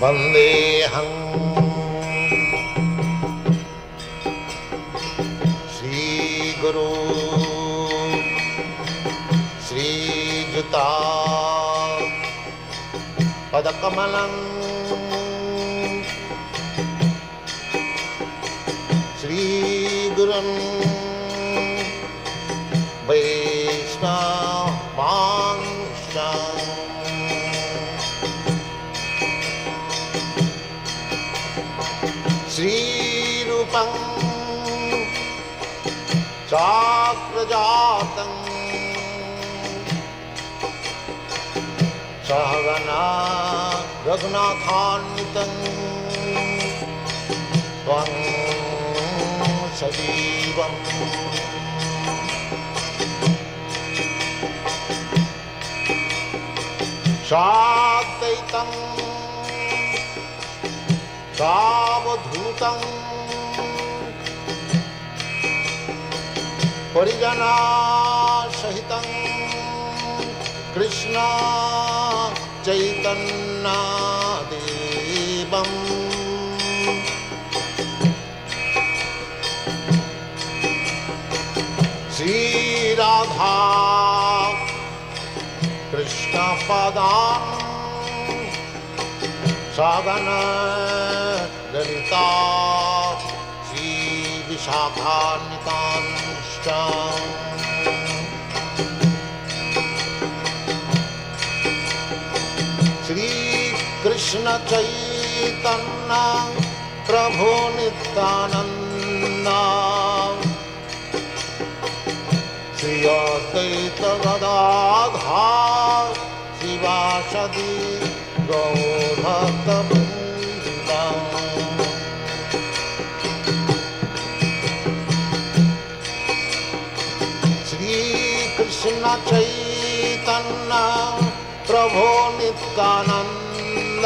वन्देऽहं श्रीगुरु श्रीयुता पदकमलं श्रीगुरुं वैष्णवांश्च श्रीरूपं चाक्रजातं सहगना रघुनाथान्वितं त्वं सजीवम् साद्वैतं सावधूतं परिजनसहितं कृष्ण चैतन्यदेवम् श्रीराधा कृष्णपदान् सगन ललिता श्रीविशाखान्वितांश्च श्रीकृष्ण चैतन्य प्रभु नित्यानन्द श्री अद्वैत गदाधर शिवासदि गौरभक्तवृन्द श्रीकृष्ण चैतन्य प्रभु नित्यानन्द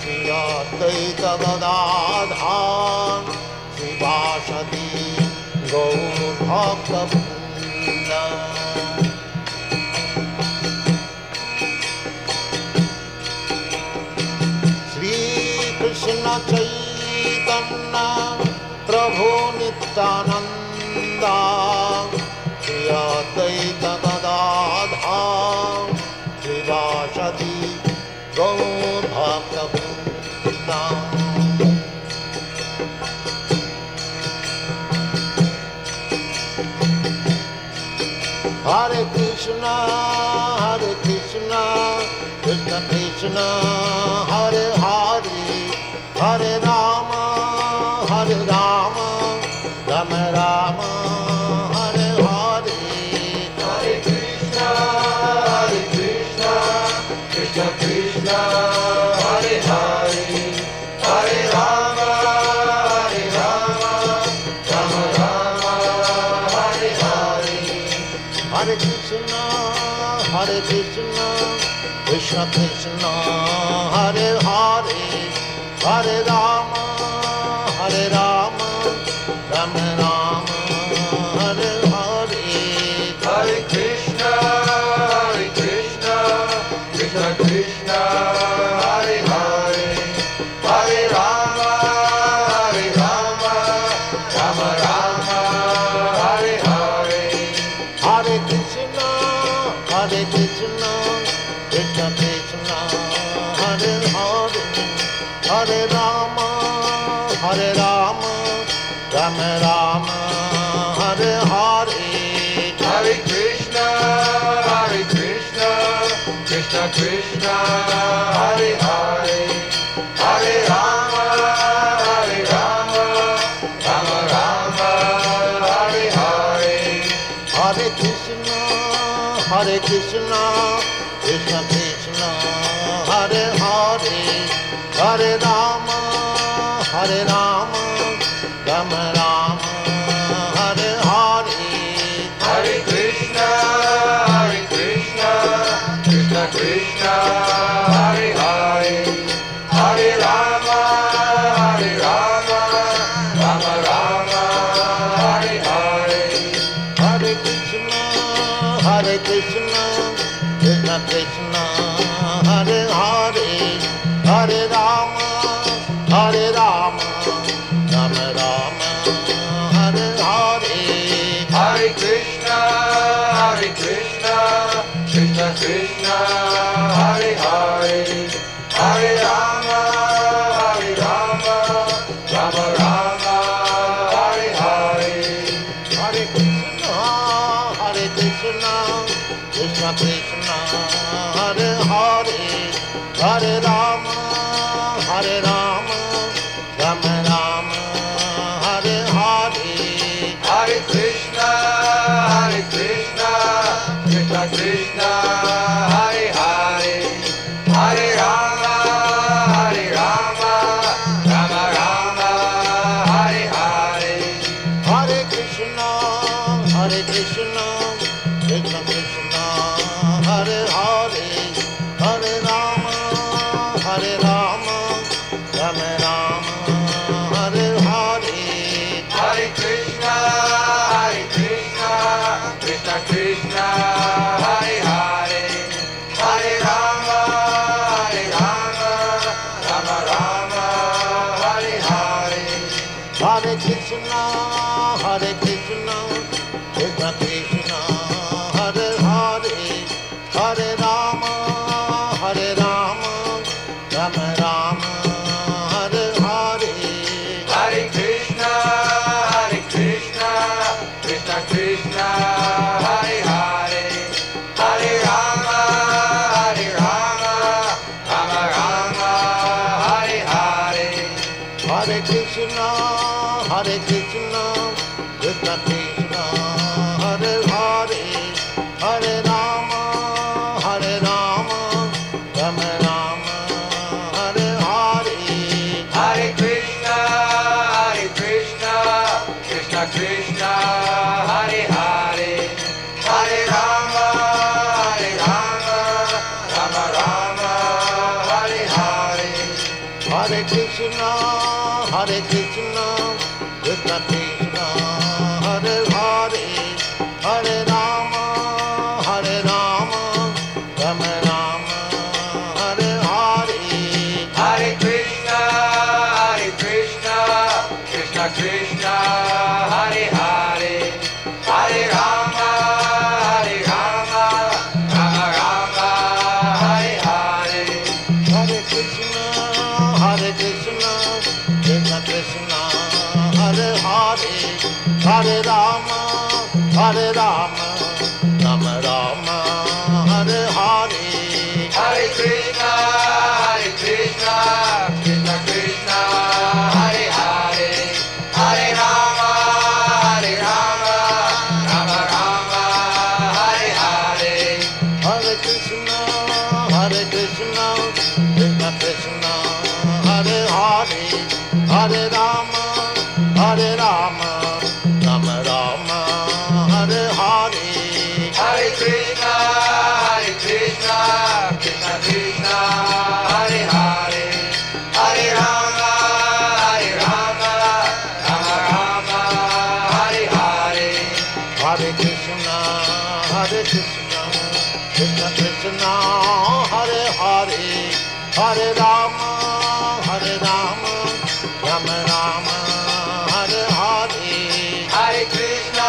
श्री अद्वैत गदाधर शिवासदि गौरभक्तवृन्द श्रीकृष्ण चैतन्य प्रभु Nityanand Shri Advaita Gadadhar श्रीवासदि गौरभक्तवृन्द Hare Krishna, Krishna Krishna, Hare Hare, Hare Rama, Rama Rama, Hare Hare. Hare Krishna, Krishna Krishna, Hare Hare, Hare Rama, Rama Rama, Hare Hare. Hare Krishna, Krishna Krishna, Hare Hare, Hare Rama, Rama Rama, Hare Hare. Hare Krishna, Krishna Krishna, Hare Hare, Hare Rama, Rama Rama, Hare Hare. Hare Krishna, Krishna Krishna, Hare Hare, Hare Rama, Rama Rama, Hare Hare. Hare Krishna, Krishna Krishna, Hare Hare, Hare Rama, Rama Rama, Hare Hare. Hare Krishna, Krishna Krishna, Hare Hare, Hare Rama, Rama Rama, Hare Hare. Hare Krishna, Krishna Krishna, Hare Hare, Hare Rama, Rama Rama, Hare Hare. Hare Krishna, Krishna Krishna, Hare Hare, Hare Krishna, Hare Hare, Hare Rama, Rama Rama, Hare Hare. Hare Krishna, Krishna Krishna, Hare Hare, Hare Rama, Rama Rama, Hare Hare. Hare Krishna, Krishna Krishna, Hare Hare, Hare Rama, Rama Rama, Hare Hare. Hare Krishna, Krishna Krishna, Hare Hare, Hare Rama, Rama Rama, Hare Hare. Hare Krishna, Krishna Krishna, Hare Hare, Hare Rama, Rama Rama, Hare Hare. Hare Krishna, Krishna Krishna, Hare Hare, Hare Rama, Rama Rama, Hare Hare. Hare Krishna, Krishna Krishna, Hare Hare, Hare Rama, Rama Rama, Hare Hare. Hare Krishna, Krishna Krishna, Hare Hare, Hare Rama, Rama Rama, Hare Hare. Hare Krishna, Krishna Krishna, Hare Hare, Hare Rama, Rama Rama, Hare Hare. Hare Krishna, Krishna Krishna, Hare Hare, Hare Rama, Rama Rama, Hare Hare. Hare Krishna, Krishna Krishna, Hare Hare, Hare Rama, Rama Rama, Hare Hare. Hare Krishna, Krishna Krishna, Hare Hare, Hare Rama, Rama Rama, Hare Hare. Hare Krishna, Krishna Krishna, Hare Hare, Hare Rama, Rama Rama, Hare Hare. Hare Krishna, Krishna Krishna, Hare Hare, Hare Rama, Rama Rama, Hare Hare. Hare Krishna, Krishna Krishna, Hare Hare, Hare Rama, Rama Rama, Hare Hare. Hare Krishna, Krishna Krishna, Hare Hare, Hare Rama, Rama Rama, Hare Hare. Hare Krishna,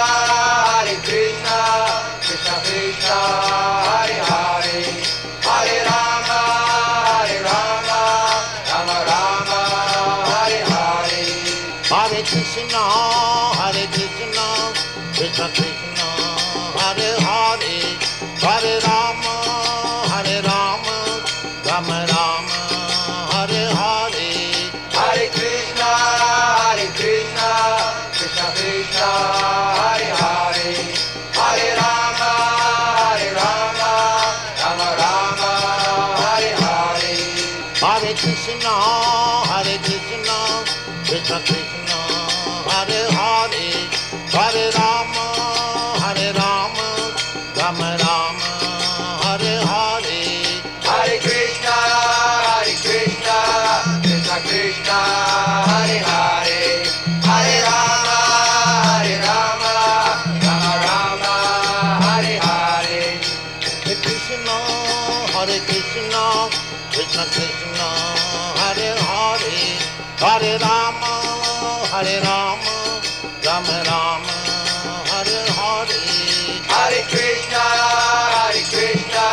Krishna Krishna, Hare Hare, Hare Rama, Rama Rama, Hare Hare. Hare Krishna, Krishna Krishna, Hare Hare, Hare Rama, Rama Rama, Hare Hare. Hare Krishna, Krishna Krishna, Hare Hare, Hare Rama, Rama Rama, Hare Hare. Hare Krishna, Krishna Krishna, Hare Hare, Hare Rama, Rama Rama, Hare Hare. Hare Krishna, Krishna Krishna, Hare Hare, Hare Rama, Rama Rama, Hare Hare. Hare Krishna, Krishna Krishna, Hare Hare, Hare Rama, Rama Rama, Hare Hare. Hare Krishna, Krishna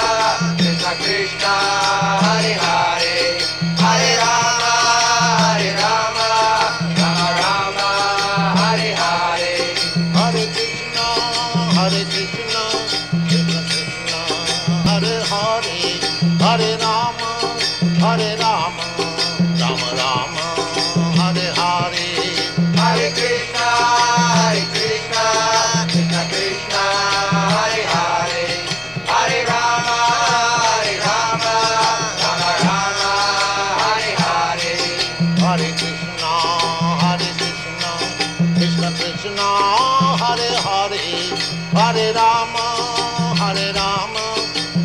Hare Rama, Hare Rama, Rama Rama, Hare Hare. Hare Krishna, Krishna Krishna, Hare Hare, Hare Rama, Rama Rama, Hare Hare. Hare Krishna, Krishna Krishna, Hare Hare, Hare Rama,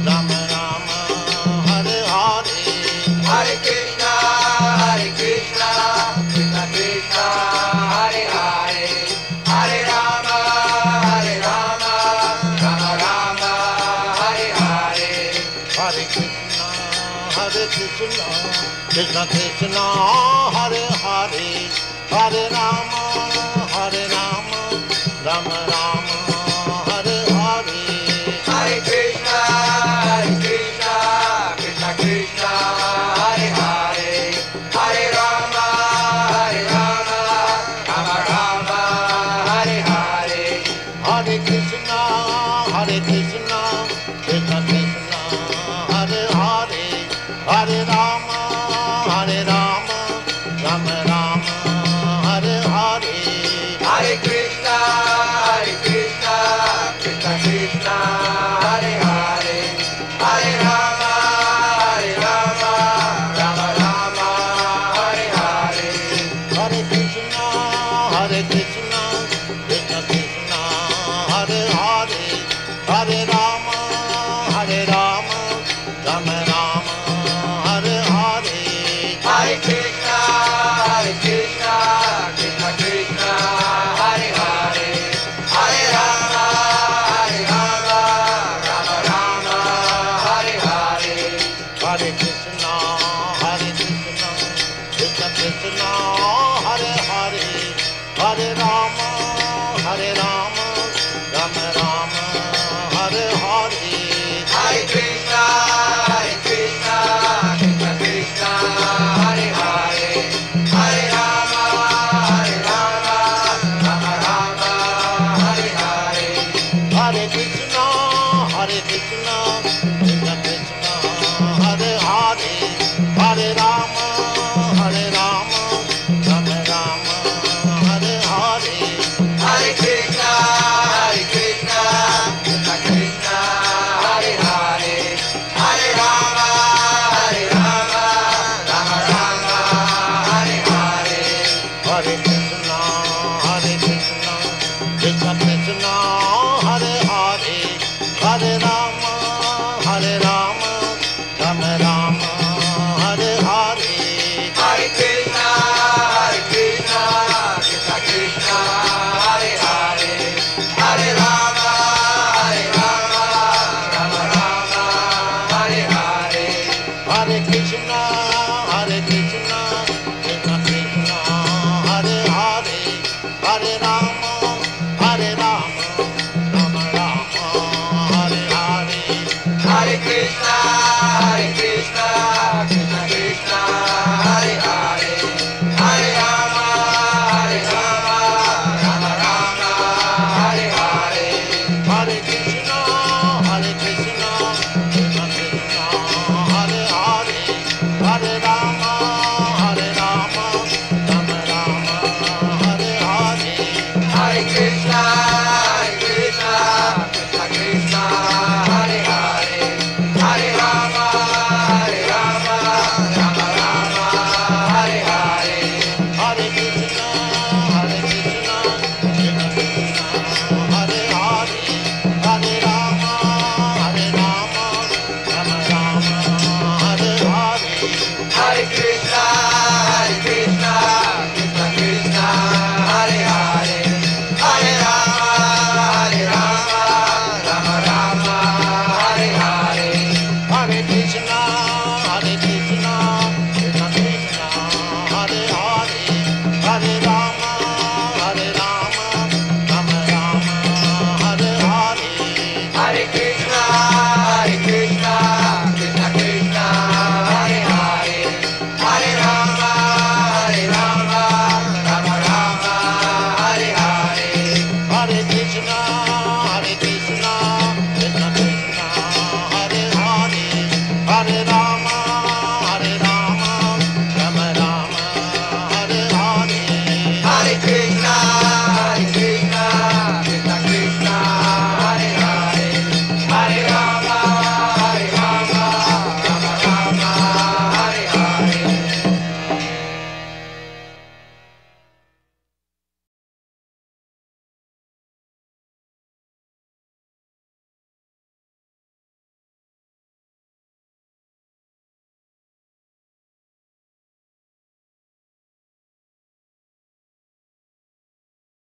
Rama Rama, Hare Hare. Hare Krishna, Krishna Krishna, Hare Hare, Hare Rama, Rama Rama, Hare Hare. Hare Krishna, Krishna Krishna, Hare Hare, Hare Rama, Rama Rama, Hare Hare. Hare Krishna, Krishna Krishna, Hare Hare, Hare Rama, Rama Rama, Hare Hare. Hare Krishna, Krishna Krishna, Hare Hare, Hare Rama, Rama Rama, Hare Hare. Hare Krishna, Krishna Krishna, Hare Hare, Hare Rama, Rama Rama, Hare Hare. Hare Krishna, Krishna Krishna, Hare Hare, Hare Rama, Rama Rama, Hare Hare. Hare Krishna, Krishna Krishna, Hare Hare, Hare Rama, Rama Rama, Hare Hare. Hare Krishna, Krishna Krishna, Hare Hare, Hare Rama, Rama Rama, Hare Hare. Hare Krishna, Krishna Krishna, Hare Hare, Hare Rama, Rama Rama, Hare Hare. Hare Krishna, Krishna Krishna, Hare Hare, Hare Rama, Rama Rama, Hare Hare. Hare Krishna, Krishna Krishna, Hare Hare, Hare Rama, Rama Rama, Hare Hare. Hare Krishna, Krishna Krishna, Hare Hare, Hare Rama, Rama Rama, Hare Hare. Hare Krishna, Krishna Krishna, Hare Hare, Hare Rama, Rama Rama, Hare Hare. Hare Krishna, Krishna Krishna, Hare Hare, Hare Rama, Rama Rama, Hare Hare. Hare Krishna, Krishna